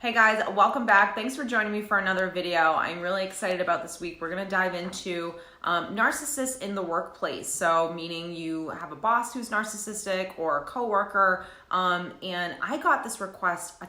Hey guys, welcome back. Thanks for joining me for another video. I'm really excited about this week. We're gonna dive into narcissists in the workplace. So meaning you have a boss who's narcissistic or a coworker. And I got this request a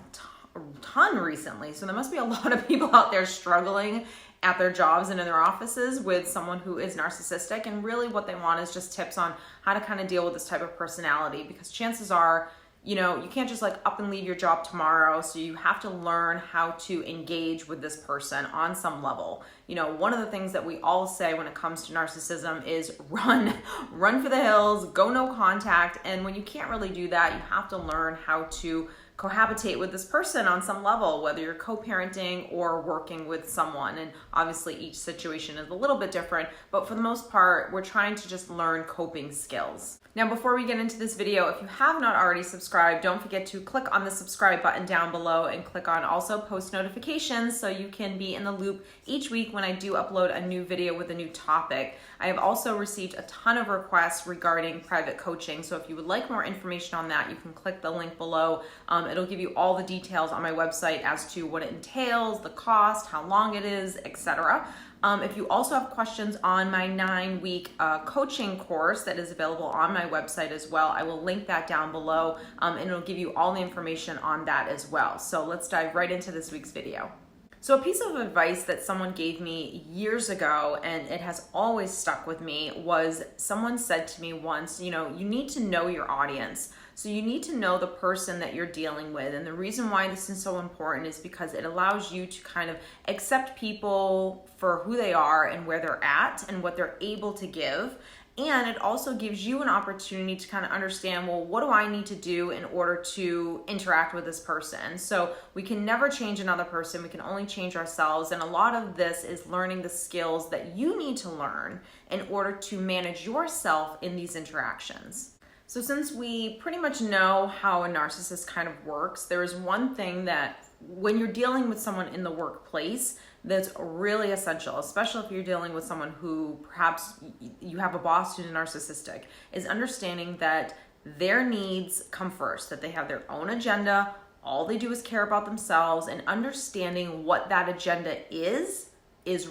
ton recently. So there must be a lot of people out there struggling at their jobs and in their offices with someone who is narcissistic. And really what they want is just tips on how to kind of deal with this type of personality, because chances are, you can't just like up and leave your job tomorrow. So you have to learn how to engage with this person on some level. One of the things that we all say when it comes to narcissism is run for the hills, go no contact. And when you can't really do that, you have to learn how to cohabitate with this person on some level, whether you're co-parenting or working with someone. And obviously each situation is a little bit different, but for the most part, we're trying to just learn coping skills. Now, before we get into this video, if you have not already subscribed, don't forget to click on the subscribe button down below and click on also post notifications so you can be in the loop each week when I do upload a new video with a new topic. I have also received a ton of requests regarding private coaching. So if you would like more information on that, you can click the link below. It'll give you all the details on my website as to what it entails, the cost, how long it is, etc. If you also have questions on my 9-week coaching course that is available on my website as well, I will link that down below and it'll give you all the information on that as well. So let's dive right into this week's video. So a piece of advice that someone gave me years ago, and it has always stuck with me, was someone said to me once, you need to know your audience. So you need to know the person that you're dealing with. And the reason why this is so important is because it allows you to kind of accept people for who they are and where they're at and what they're able to give. And it also gives you an opportunity to kind of understand, well, what do I need to do in order to interact with this person? So we can never change another person. We can only change ourselves. And a lot of this is learning the skills that you need to learn in order to manage yourself in these interactions. So since we pretty much know how a narcissist kind of works, there is one thing that when you're dealing with someone in the workplace that's really essential, especially if you're dealing with someone who perhaps you have a boss who's narcissistic, is understanding that their needs come first, that they have their own agenda, all they do is care about themselves, and understanding what that agenda is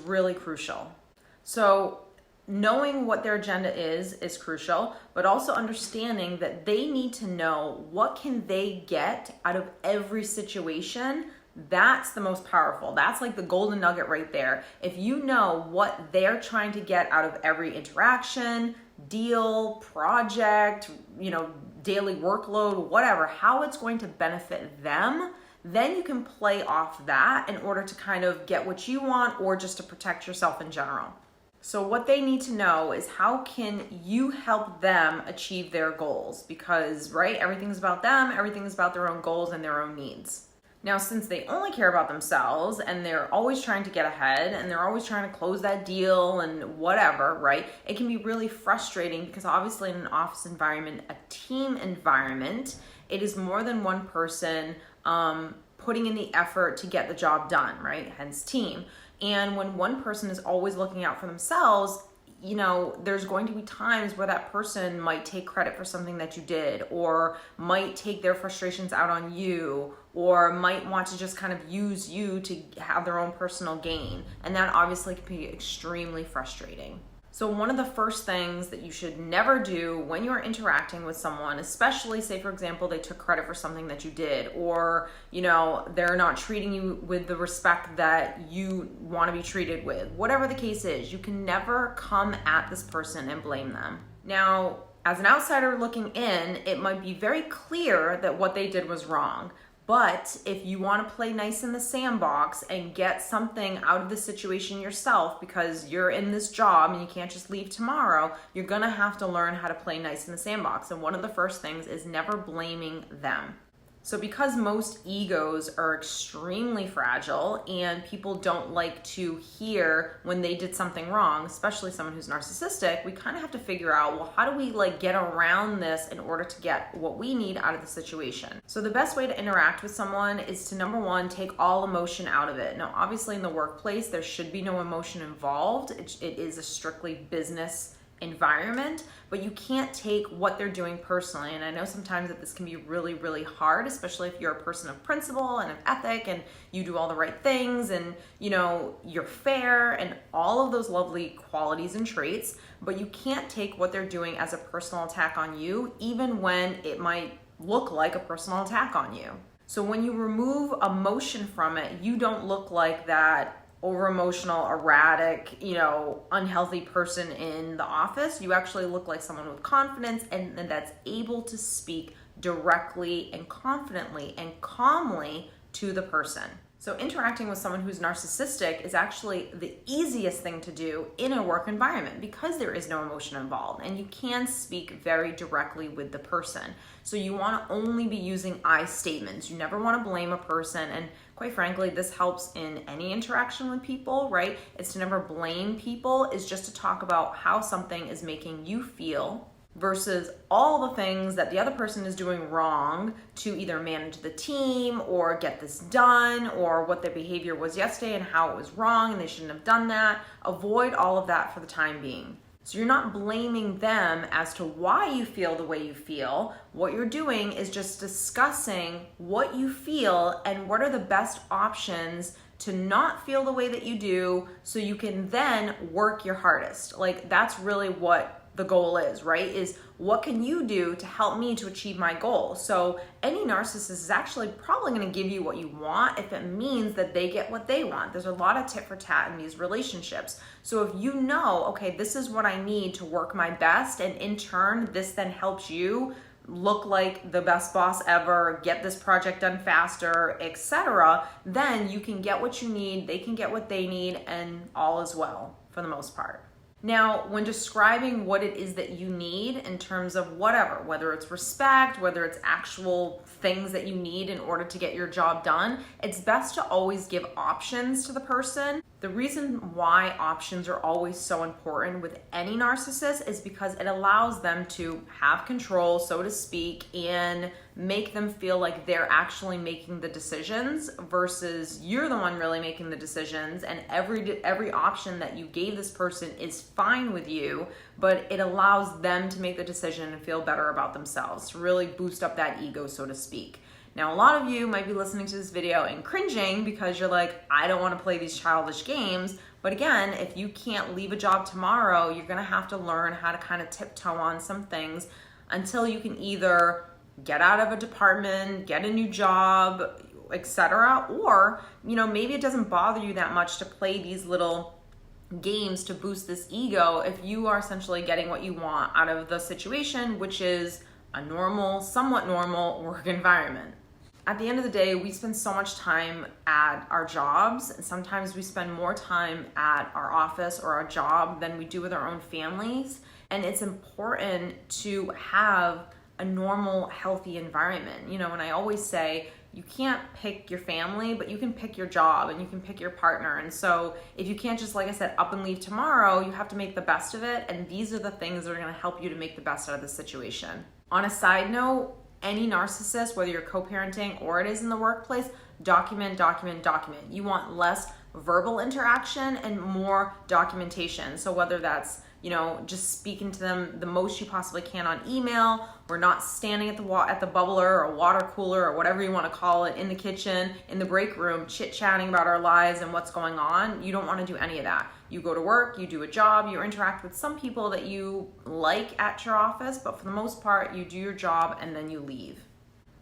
really crucial. So knowing what their agenda is crucial, but also understanding that they need to know what can they get out of every situation. That's the most powerful. That's like the golden nugget right there. If you know what they're trying to get out of every interaction, deal, project, daily workload, whatever, how it's going to benefit them, then you can play off that in order to kind of get what you want or just to protect yourself in general. So what they need to know is how can you help them achieve their goals? Because, right, everything's about them, everything's about their own goals and their own needs. Now, since they only care about themselves and they're always trying to get ahead and they're always trying to close that deal and whatever, right, it can be really frustrating because obviously in an office environment, a team environment, it is more than one person putting in the effort to get the job done, right? Hence team. And when one person is always looking out for themselves, there's going to be times where that person might take credit for something that you did, or might take their frustrations out on you, or might want to just kind of use you to have their own personal gain. And that obviously can be extremely frustrating. So one of the first things that you should never do when you're interacting with someone, especially say, for example, they took credit for something that you did, or, they're not treating you with the respect that you want to be treated with, whatever the case is, you can never come at this person and blame them. Now, as an outsider looking in, it might be very clear that what they did was wrong. But if you want to play nice in the sandbox and get something out of the situation yourself, because you're in this job and you can't just leave tomorrow, you're going to have to learn how to play nice in the sandbox. And one of the first things is never blaming them. So because most egos are extremely fragile and people don't like to hear when they did something wrong, especially someone who's narcissistic, we kind of have to figure out, well, how do we get around this in order to get what we need out of the situation? So the best way to interact with someone is to, number one, take all emotion out of it. Now, obviously in the workplace, there should be no emotion involved. It is a strictly business environment, but you can't take what they're doing personally. And I know sometimes that this can be really, really hard, especially if you're a person of principle and of ethic and you do all the right things and you're fair and all of those lovely qualities and traits, but you can't take what they're doing as a personal attack on you, even when it might look like a personal attack on you. So when you remove emotion from it, you don't look like that over emotional, erratic, unhealthy person in the office. You actually look like someone with confidence and that's able to speak directly and confidently and calmly to the person. So interacting with someone who's narcissistic is actually the easiest thing to do in a work environment because there is no emotion involved and you can speak very directly with the person. So you want to only be using I statements. You never want to blame a person, and quite frankly, this helps in any interaction with people, right? It's to never blame people, is just to talk about how something is making you feel versus all the things that the other person is doing wrong to either manage the team or get this done, or what their behavior was yesterday and how it was wrong and they shouldn't have done that. Avoid all of that for the time being. So you're not blaming them as to why you feel the way you feel. What you're doing is just discussing what you feel and what are the best options to not feel the way that you do so you can then work your hardest. Like, that's really what the goal is, right? Is what can you do to help me to achieve my goal? So any narcissist is actually probably going to give you what you want if it means that they get what they want. There's a lot of tit for tat in these relationships. So if you know, okay, this is what I need to work my best, and in turn, this then helps you look like the best boss ever, get this project done faster, etc., then you can get what you need, they can get what they need, and all is well for the most part. Now, when describing what it is that you need in terms of whether it's respect, whether it's actual things that you need in order to get your job done, it's best to always give options to the person. The reason why options are always so important with any narcissist is because it allows them to have control, so to speak, and make them feel like they're actually making the decisions versus you're the one really making the decisions, and every option that you gave this person is fine with you, but it allows them to make the decision and feel better about themselves, to really boost up that ego, so to speak. Now, a lot of you might be listening to this video and cringing because you're like, I don't want to play these childish games. But again, if you can't leave a job tomorrow, you're going to have to learn how to kind of tiptoe on some things until you can either get out of a department, get a new job, etc. Or, maybe it doesn't bother you that much to play these little games to boost this ego if you are essentially getting what you want out of the situation, which is a somewhat normal work environment. At the end of the day, we spend so much time at our jobs, and sometimes we spend more time at our office or our job than we do with our own families. And it's important to have a normal, healthy environment. And I always say, you can't pick your family, but you can pick your job and you can pick your partner. And so if you can't just, like I said, up and leave tomorrow, you have to make the best of it. And these are the things that are going to help you to make the best out of the situation. On a side note, any narcissist, whether you're co-parenting or it is in the workplace, document. You want less verbal interaction and more documentation. So whether that's, just speaking to them the most you possibly can on email, or not standing at the bubbler or water cooler or whatever you want to call it in the kitchen, in the break room, chit-chatting about our lives and what's going on. You don't want to do any of that. You go to work, you do a job, you interact with some people that you like at your office, but for the most part, you do your job and then you leave.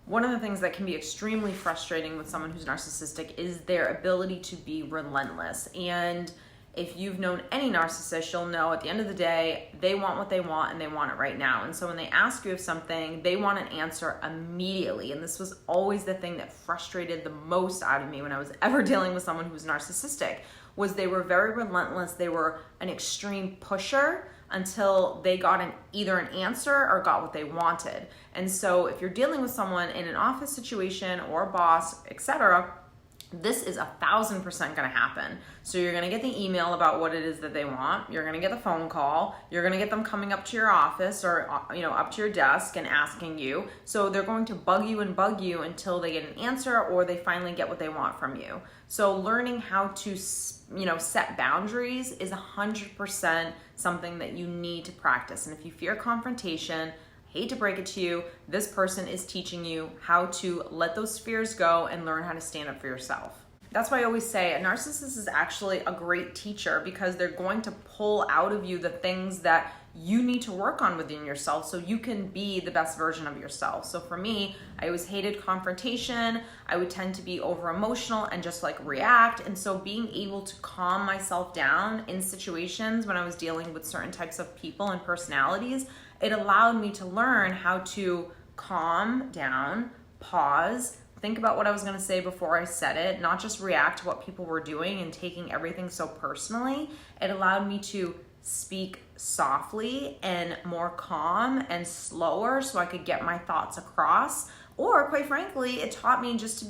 One of the things that can be extremely frustrating with someone who's narcissistic is their ability to be relentless. And if you've known any narcissist, you'll know at the end of the day, they want what they want and they want it right now. And so when they ask you of something, they want an answer immediately. And this was always the thing that frustrated the most out of me when I was ever dealing with someone who was narcissistic, was they were very relentless. They were an extreme pusher until they got either an answer or got what they wanted. And so if you're dealing with someone in an office situation or a boss, etc., this is 1,000% going to happen. So you're going to get the email about what it is that they want. You're going to get the phone call. You're going to get them coming up to your office or, up to your desk and asking you. So they're going to bug you until they get an answer or they finally get what they want from you. So learning how to, set boundaries is 100% something that you need to practice. And if you fear confrontation, hate to break it to you, this person is teaching you how to let those fears go and learn how to stand up for yourself. That's why I always say a narcissist is actually a great teacher, because they're going to pull out of you the things that you need to work on within yourself so you can be the best version of yourself. So for me, I always hated confrontation. I would tend to be over emotional and just react. And so being able to calm myself down in situations when I was dealing with certain types of people and personalities, it allowed me to learn how to calm down, pause, think about what I was going to say before I said it, not just react to what people were doing and taking everything so personally. It allowed me to speak softly and more calm and slower so I could get my thoughts across. Or quite frankly, it taught me just to,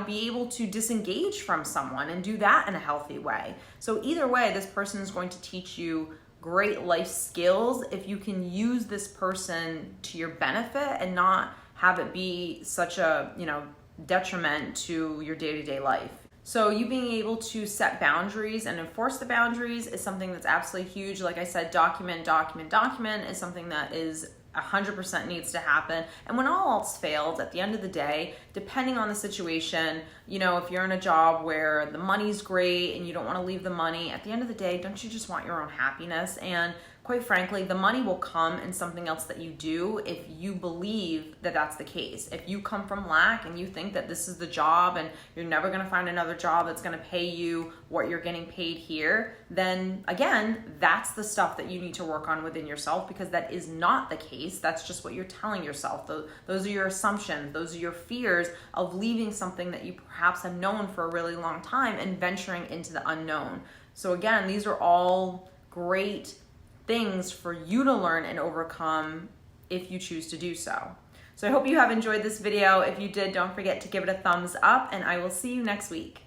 be able to disengage from someone and do that in a healthy way. So either way, this person is going to teach you great life skills if you can use this person to your benefit and not have it be such a, detriment to your day-to-day life. So you being able to set boundaries and enforce the boundaries is something that's absolutely huge. Like I said, document is something that is 100% needs to happen. And when all else fails, at the end of the day, depending on the situation, if you're in a job where the money's great and you don't want to leave the money, at the end of the day, don't you just want your own happiness? And quite frankly, the money will come in something else that you do if you believe that that's the case. If you come from lack and you think that this is the job and you're never going to find another job that's going to pay you what you're getting paid here, then again, that's the stuff that you need to work on within yourself, because that is not the case. That's just what you're telling yourself. Those are your assumptions. Those are your fears of leaving something that you perhaps have known for a really long time and venturing into the unknown. So again, these are all great things for you to learn and overcome if you choose to do so. So I hope you have enjoyed this video. If you did, don't forget to give it a thumbs up, and I will see you next week.